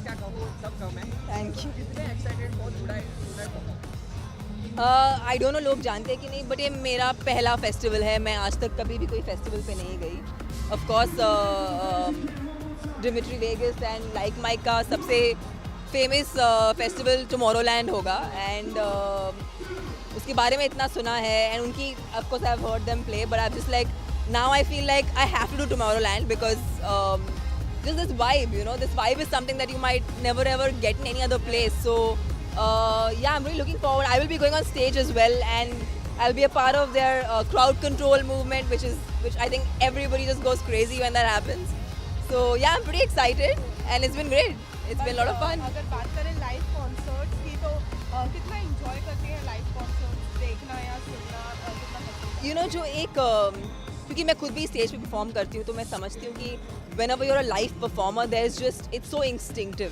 क्या कहो सब कम है। Thank you. कितने एक्साइटेड हो today perform? I don't know लोग जानते हैं कि नहीं, बट ये मेरा पहला फेस्टिवल है। मैं आज तक कभी भी कोई फेस्टिवल पे नहीं गई। Of course Dimitri Vegas and Like Mike का सबसे फेमस फेस्टिवल टुमारोलैंड होगा, एंड उसके बारे में इतना सुना है, एंड उनकी of course I have heard them play, but I just like now I feel like I have to do Tomorrowland because just this vibe, you know, this vibe is something that you might never ever get in any other place. So yeah, I'm really looking forward. I will be going on stage as well, and I'll be a part of their crowd control movement, which I think everybody just goes crazy when that happens. So yeah, I'm pretty excited, and it's been great. It's been a lot of fun. अगर बात करें live concerts की तो कितना enjoy करते हैं live concerts देखना या सुनना, कितना पसंद है? यू नो जो एक क्योंकि मैं खुद भी स्टेज पे परफॉर्म करती हूँ, तो मैं समझती हूँ कि whenever you're a live performer there is just it's so instinctive,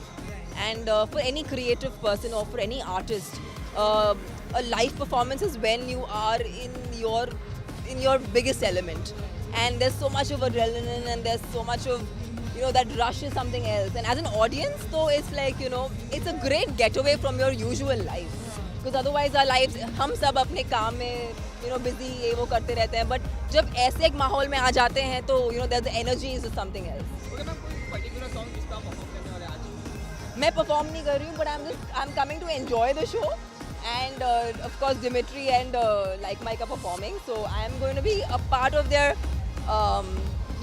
and for any creative person और for any artist a live performance is when you are in your biggest element, and there's so much of adrenaline, and there's so much of, you know, that rush is something else, and as an audience though it's like, you know, it's a great getaway from your usual life, because otherwise our lives हम सब अपने काम में, you know, busy ये वो करते रहते हैं, but जब ऐसे एक माहौल में आ जाते हैं तो, you know, there's the energy is something else. Okay ma'am, कोई पर्टिकुलर सॉन्ग जिसका आप परफॉर्म करने वाले आज? मैं परफॉर्म नहीं कर रही हूँ, but I'm coming to enjoy the show, and of course Dimitri and Like Mike are performing, so I am going to be a part of their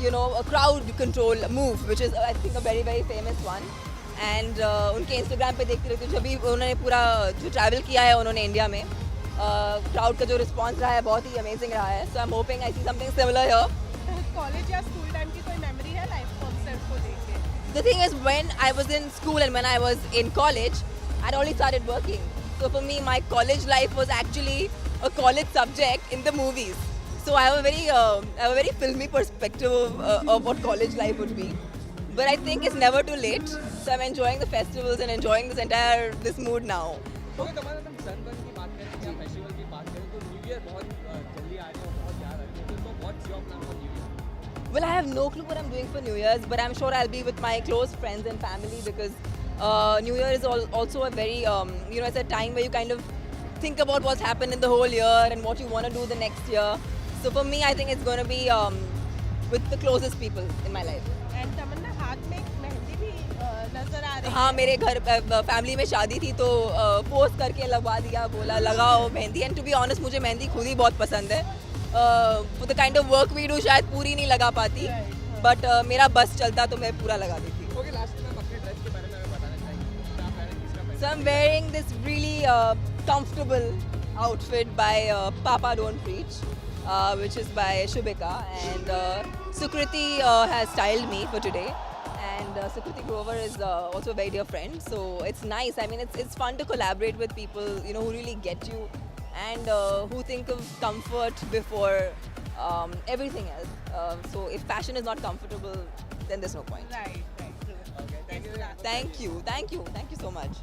you know, a crowd control move, which is I think a very very famous one, and उनके Instagram पे देखती रहती हूँ, जब भी उन्होंने पूरा जो ट्रैवल किया है उन्होंने इंडिया में, क्राउड का जो रिस्पॉन्स रहा है बहुत ही अमेजिंग रहा है, so I'm hoping I see something similar here. College या स्कूल टाइम की कोई मेमोरी है लाइव कॉन्सर्ट को देख के? The thing is, when I was in school and when I was in college, I'd already started working. So for me, my college life was actually a college subject in the movies. So I have a very filmy perspective of what college life would be. But I think it's never too late. So I'm enjoying the festivals and enjoying this mood now. Okay, तो हमारे हम sunburn की बात करें या festival की बात करें तो न्यू ईयर बहुत जल्दी आ रही है और बहुत याद आ रही है, तो what's your plan for new year? Well, I have no clue what I'm doing for New Year's, but I'm sure I'll be with my close friends and family, because New Year is also a very, you know, it's a time where you kind of think about what's happened in the whole year and what you want to do the next year. So for me, I think it's going to be with the closest people in my life. And Tamanna, हाथ में एक मेहंदी भी नजर आ रही हाँ, है। मेरे घर फैमिली में शादी थी, तो पोस्ट करके लगवा दिया, बोला लगाओ mehndi, and to be honest मुझे मेहंदी खुद ही बहुत पसंद है। For the kind of work we do शायद पूरी नहीं लगा पाती, बट मेरा बस चलता तो मैं पूरा लगा देती। ओके, लास्ट में अपने ड्रेस के बारे में हमें बताना चाहिए, क्या पहने, किसका पहने? So I'm wearing this really comfortable outfit by Papa Don't Preach, which is by Shubhika, and Sukriti has styled me for today, and Sukriti Grover is also a very dear friend, so it's nice. I mean, it's fun to collaborate with people, you know, who really get you, and who think of comfort before everything else. So if fashion is not comfortable, then there's no point. Right right. Okay, thank you. Thank you so much.